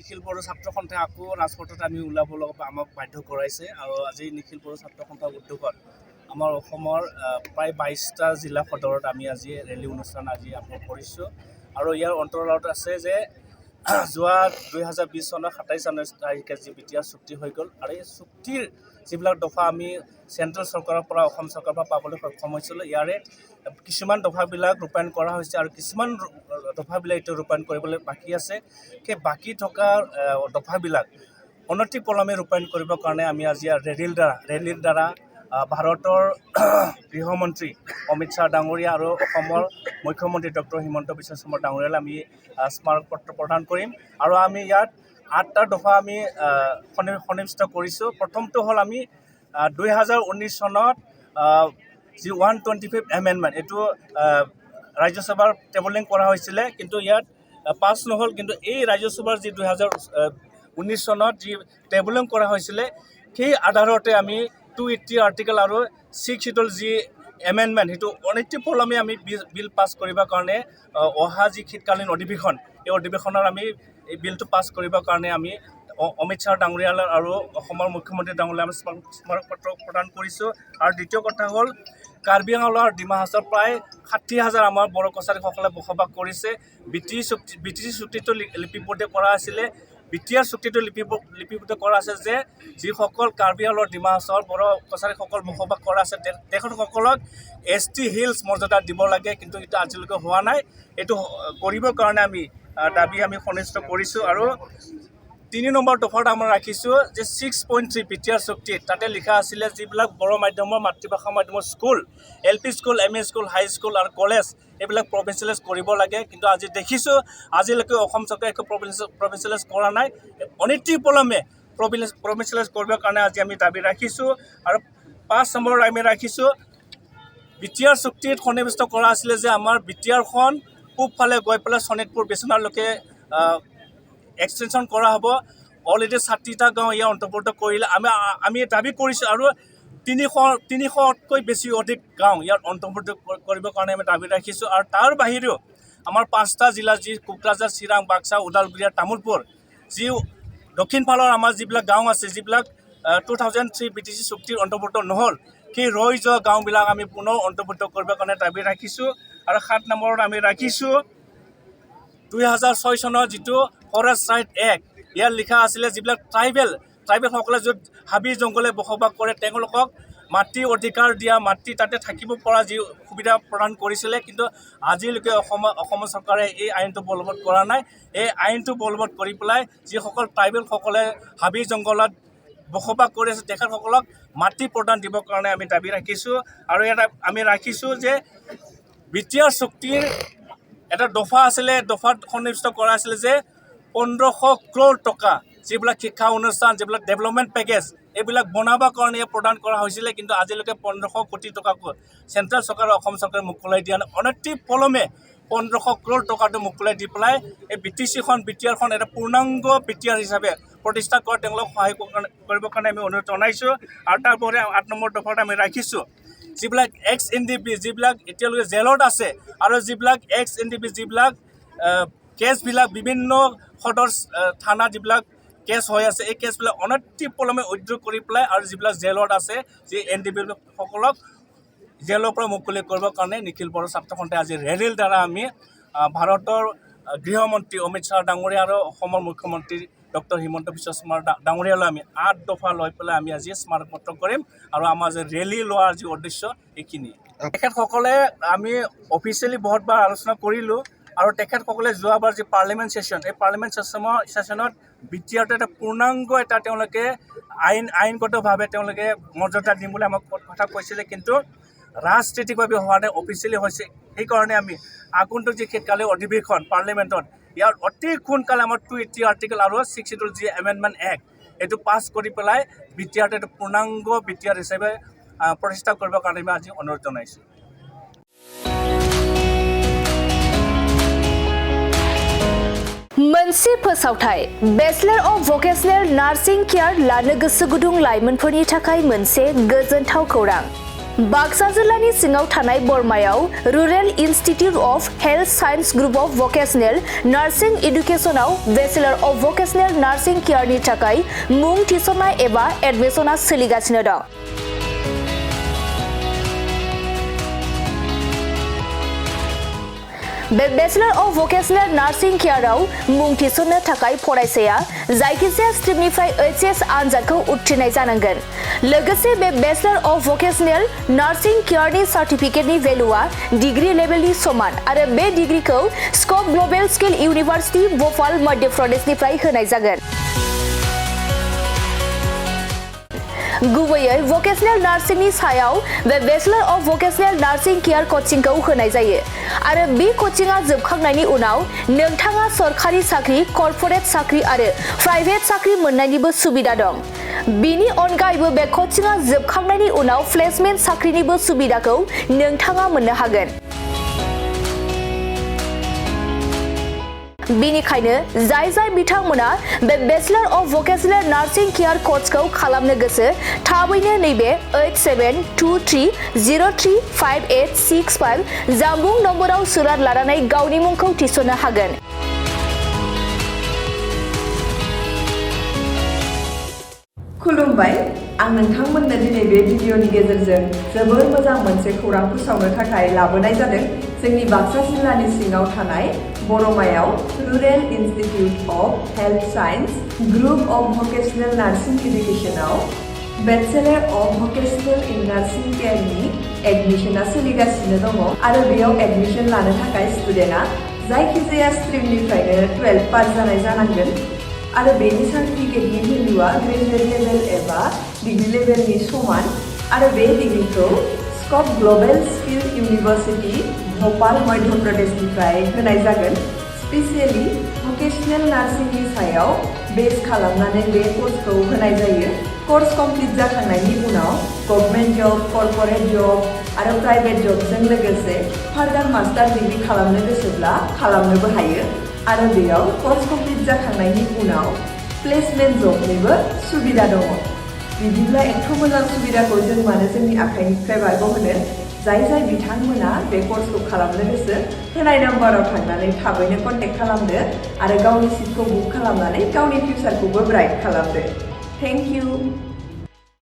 নিখিল বড়ো ছাত্ৰ সন্থাই আকৌ ৰাজপথত আমি ওলাব লগা আমাক বাধ্য কৰাইছে আৰু আজি নিখিল বড়ো ছাত্ৰ সন্থাৰ উদ্যোগত আমাৰ অসমৰ প্ৰায় 22টা জিলা সদৰত আমি আজি ৰেলী অনুষ্ঠান আজি আৰম্ভ কৰিছোঁ আৰু ইয়াৰ অন্তৰালত আছে যে যোৱা 2020 চনৰ 27 জানুৱাৰী তাৰিখে যি BTR চুক্তি হৈ গ'ল আৰু এই চুক্তিৰ যিবিলাক দফা আমি চেণ্ট্ৰেল চৰকাৰৰ পৰা অসম চৰকাৰৰ পৰা পাবলৈ সক্ষম হৈছিলোঁ ইয়াৰে কিছুমান দফাবিলাক ৰূপায়ণ কৰা হৈছে আৰু কিছুমান দফাবিলাক এতিয়া ৰূপায়ণ কৰিবলৈ বাকী আছে সেই বাকী থকা দফাবিলাক অনতিপলমে ৰূপায়ণ কৰিবৰ কাৰণে আমি আজি ৰেলীৰ দ্বাৰা ভাৰতৰ গৃহমন্ত্ৰী অমিত শ্বাহ ডাঙৰীয়া আৰু অসমৰ মুখ্যমন্ত্ৰী ডক্টৰ হিমন্ত বিশ্ব শৰ্মা ডাঙৰীয়ালৈ আমি স্মাৰক পত্ৰ প্ৰদান কৰিম আৰু আমি ইয়াত 8টা দফা আমি সন্নিৱিষ্ট কৰিছোঁ। প্ৰথমটো হ'ল আমি 2019 চনত যি 125th এমেণ্ডমেণ্ট এইটো ৰাজ্যসভাৰ টেবলিং কৰা হৈছিলে কিন্তু ইয়াত পাছ নহ'ল কিন্তু এই ৰাজ্যসভাৰ যি 2019 চনত যি টেবলিং কৰা হৈছিলে সেই আধাৰতে আমি 280 আৰ্টিকেল আৰু 6 শিডিউল যি এমেণ্ডমেণ্ট সেইটো অনতিপলমে আমি বিল পাছ কৰিবৰ কাৰণে অহা যি শীতকালীন অধিৱেশন এই অধিৱেশনৰ আমি এই বিলটো পাছ কৰিবৰ কাৰণে আমি অমিত শ্বাহ ডাঙৰীয়ালৈ আৰু অসমৰ মুখ্যমন্ত্ৰী ডাঙৰীয়ালৈ আমি স্মাৰক পত্ৰ প্ৰদান কৰিছোঁ আৰু দ্বিতীয় কথা হ'ল কাৰ্বি আংলং আৰু ডিমা হাছাওৰ প্ৰায় 60,000 আমাৰ বড়ো কছাৰীসকলে বসবাস কৰিছে। BTR চুক্তিটো লিপিবদ্ধ কৰা আছিলে BTR চুক্তিটো লিপিবদ্ধ কৰা আছে যে যিসকল কাৰ্বি আংলং ডিমা হাছাওৰ বড়ো কছাৰীসকল বসবাস কৰা আছে তেখেতসকলক ST হিলছ মৰ্যাদা দিব লাগে কিন্তু এইটো আজিলৈকে হোৱা নাই। এইটো কৰিবৰ কাৰণে আমি দাবী আমি সন্নিৱিষ্ট কৰিছোঁ আৰু 3 নম্বৰ দফাত আমাৰ ৰাখিছোঁ যে 6.3 BTR চুক্তি তাতে লিখা আছিলে যিবিলাক বড়ো মাধ্যমৰ মাতৃভাষা মাধ্যমৰ school LP school ME school high school আৰু কলেজ এইবিলাক প্ৰভিঞ্চিয়েলাইজ কৰিব লাগে কিন্তু আজি দেখিছোঁ আজিলৈকে অসম চৰকাৰে একো প্ৰভিঞ্চিয়েলাইজ কৰা নাই। অনতিপলমে প্ৰভিঞ্চিয়েলাইজ কৰিবৰ কাৰণে আজি আমি দাবী ৰাখিছোঁ আৰু 5 নম্বৰত আমি ৰাখিছোঁ BTR চুক্তিত সন্নিৱিষ্ট কৰা আছিলে যে আমাৰ BTRখন পূবফালে গৈ পেলাই শোণিতপুৰ বিশ্বনাথলৈকে এক্সটেনশ্যন কৰা হ'ব। অলৰেডি 60টা গাঁও ইয়াৰ অন্তৰ্ভুক্ত কৰিলে আমি দাবী কৰিছোঁ আৰু 300তকৈ বেছি অধিক গাঁও ইয়াত অন্তৰ্ভুক্ত কৰিবৰ কাৰণে আমি দাবী ৰাখিছোঁ আৰু তাৰ বাহিৰেও আমাৰ 5টা জিলা যি কোকৰাঝাৰ চিৰাং বাক্সা ওদালগুৰি আৰু তামোলপুৰ যি দক্ষিণ ফালৰ আমাৰ যিবিলাক গাঁও আছে যিবিলাক 2003 BTC চুক্তিৰ অন্তৰ্ভুক্ত নহ'ল সেই ৰৈ যোৱা গাঁওবিলাক আমি পুনৰ অন্তৰ্ভুক্ত কৰিবৰ কাৰণে দাবী ৰাখিছোঁ আৰু 7 নম্বৰত আমি ৰাখিছোঁ 2006 চনৰ যিটো ফৰেষ্ট ৰাইট এক্ট ইয়াত লিখা আছিলে যিবিলাক ট্ৰাইবেলসকলে য'ত হাবি জংঘলে বসবাস কৰে তেওঁলোকক মাটি অধিকাৰ দিয়া মাটি তাতে থাকিব পৰা যি সুবিধা প্ৰদান কৰিছিলে কিন্তু আজিলৈকে অসম চৰকাৰে এই আইনটো বলবৎ কৰা নাই। এই আইনটো বলবৎ কৰি পেলাই যিসকল ট্ৰাইবেলসকলে হাবি জংঘলত বসবাস কৰি আছে তেখেতসকলক মাটি প্ৰদান দিবৰ কাৰণে আমি দাবী ৰাখিছোঁ আৰু ইয়াত আমি ৰাখিছোঁ যে BTR চুক্তিৰ এটা দফা আছিলে দফাত সন্নিৱিষ্ট কৰা আছিলে যে 1500 crore টকা যিবিলাক শিক্ষা অনুষ্ঠান যিবিলাক ডেভেলপমেণ্ট পেকেজ এইবিলাক বনাবৰ কাৰণে প্ৰদান কৰা হৈছিলে কিন্তু আজিলৈকে 1500 কোটি টকা চেণ্ট্ৰেল চৰকাৰে অসম চৰকাৰে মুকলাই দিয়া নাই। অনতিপলমে 1500 crore টকাটো মুকলাই দি পেলাই এই BTRখন এটা পূৰ্ণাংগ BTR হিচাপে প্ৰতিষ্ঠা কৰা তেওঁলোকক সহায় কৰিবৰ কাৰণে আমি অনুৰোধ জনাইছোঁ আৰু তাৰপৰা 8 নম্বৰ দফাত আমি ৰাখিছোঁ যিবিলাক ex-NDP যিবিলাক এতিয়ালৈকে জেলত আছে আৰু যিবিলাক ex-NDP যিবিলাক কেছবিলাক বিভিন্ন সদৰ থানা যিবিলাক কেছ হৈ আছে এই কেছবিলাক অনতিপলমে উদ্যোগ কৰি পেলাই আৰু যিবিলাক জেলত আছে যি NDP সকলক জেলৰ পৰা মুকলি কৰিবৰ কাৰণে নিখিল বড়ো ছাত্ৰ সন্থাই আজি ৰেলীৰ দ্বাৰা আমি ভাৰতৰ গৃহমন্ত্ৰী অমিত শ্বাহ ডাঙৰীয়া আৰু অসমৰ মুখ্যমন্ত্ৰী ডক্টৰ হিমন্ত বিশ্ব শৰ্মা ডাঙৰীয়ালৈ আমি 8 দফা লৈ পেলাই আমি আজি স্মাৰক পত্ৰ কৰিম আৰু আমাৰ যে ৰেলী লোৱাৰ যি উদ্দেশ্য এইখিনি তেখেতসকলে আমি অফিচিয়েলি বহুতবাৰ আলোচনা কৰিলোঁ আৰু তেখেতসকলে যোৱাবাৰ যি পাৰ্লিমেণ্ট ছেশ্যন এই পাৰ্লিমেণ্ট ছেশ্যনত BTRটো এটা পূৰ্ণাংগ এটা তেওঁলোকে আইনগতভাৱে তেওঁলোকে মৰ্যাদা দিম বুলি আমাক কথা কৈছিলে কিন্তু ৰাজনৈতিকভাৱে হোৱা নাই অফিচিয়েলি হৈছে সেইকাৰণে আমি আগন্তুক যি শীতকালীন অধিৱেশন পাৰ্লিমেণ্টত ইয়াৰ অতি সোনকালে আমাৰ 280 আৰ্টিকেল আৰু 6 শিডিউল যি এমেণ্ডমেণ্ট এক্ট এইটো পাছ কৰি পেলাই BTRটো এটা পূৰ্ণাংগ BTR হিচাপে প্ৰতিষ্ঠা কৰিবৰ কাৰণে আমি আজি অনুৰোধ জনাইছোঁ। मोनसे फोसावथाय bachelor of vocational nursing care लानो गोसो गुदुं लाइमोनफोरनि थाखाय मोनसे गोजोनथाव खौरां बाक्सा जिल्लानि सिङाव थानाय बरमायाव rural institute of health science group of vocational nursing एडुकेशनाव बेचेलर अफ भकेशनेल नार्सिं केयारनि थाखाय मुं थिसननाय एबा एडमिशना सोलिगासिनो दं। बे बेचेलर अफ भकेशनेल नार्सिं केयाराव मुं थिसननो थाखाय फरायसाया जायखिजाया स्ट्रिमनिफ्राय एचएस आनजादखौ उथ्रिनाय जानांगोन। लोगोसे बे bachelor of vocational nursing केयारनि सार्टिफिकेटनि भेलुआ degree लेभेलनि समान आरो बे डिग्रीखौ स्कप ग्लबेल स्किल इउनिभार्सिटि भोपाल मध्य प्रदेशनिफ्राय होनाय जागोन। गुबैयै भकेशनेल नार्सिंनि सायाव बे bachelor of vocational nursing care कचिंखौ होनाय जायो आरो बे कचिंआ जोबखांनायनि उनाव नोंथाङा सरखारि साख्रि, कर्परेट साख्रि आरो प्राइभेट साख्रि मोननायनिबो सुबिदा दं। बेनि अनगायैबो बे कचिंआ जोबखांनायनि उनाव प्लेसमेन्ट साख्रिनिबो सुबिदाखौ नोंथाङा मोननो हागोन। बेनिखायनो जाय बिथांमोना बे bachelor of vocational nursing care कर्सखौ खालामनो गोसो थाबैनो नैबे 8723035865 जानबुं नम्बराव सुराद लानानै गावनि मुंखौ थिसननो हागोन। खुलुमबाय, आं नोंथांमोननो दिनै बे भिडिअनि गेजेरजों जोबोर मोजां मोनसे खौरां फोसावनो थाखाय लाबोनाय जादों। जोंनि बाक्सा जिल्लानि सिङाव थानाय बरमायाव rural institute of health science group of vocational nursing एडुकेशनाव bachelor of vocational in nursing केयारनि एडमिशना सोलिगासिनो दङ आरो बेयाव एडमिशन लानो थाखाय स्टुडेन्टआ जायखिजाया स्ट्रिमनिफ्रायनो 12 पास जानाय जानांगोन आरो बेनि सार्टिफिकेटनि भेलुआ ग्रेजुवेट लेभेल एबा डिग्री लेभेलनि समान आरो बे डिग्रीखौ स्कप ग्लबेल स्किल इउनिभार्सिटि भोपाल मध्य प्रदेशनिफ्राय होनाय जागोन। स्पेसियेलि भकेशनेल नार्सिंनि सायाव बेस खालामनानै बे कर्सखौ होनाय जायो। कर्स कमप्लिट जाखांनायनि उनाव गभर्नमेन्ट जब, कर्परेट जब आरो प्राइभेट जबजों लोगोसे फार्दार मास्टार डिग्री खालामनो गोसोब्ला खालामनोबो हायो आरो बेयाव कर्स कमप्लिट जाखांनायनि उनाव प्लेसमेन्ट जबनिबो सुबिदा दङ। बिदिब्ला एथ' मोजां सुबिदाखौ जों मानो जोंनि आखाइनिफ्राय बारग'होनो? जाय बिथांमोना बे कर्सखौ खालामनो गोसो होनाय नाम्बाराव थांनानै थाबैनो कन्टेक्ट खालामदो आरो गावनि सिटखौ बुक खालामनानै गावनि फिउचारखौबो ब्राइट खालामदो। Thank you.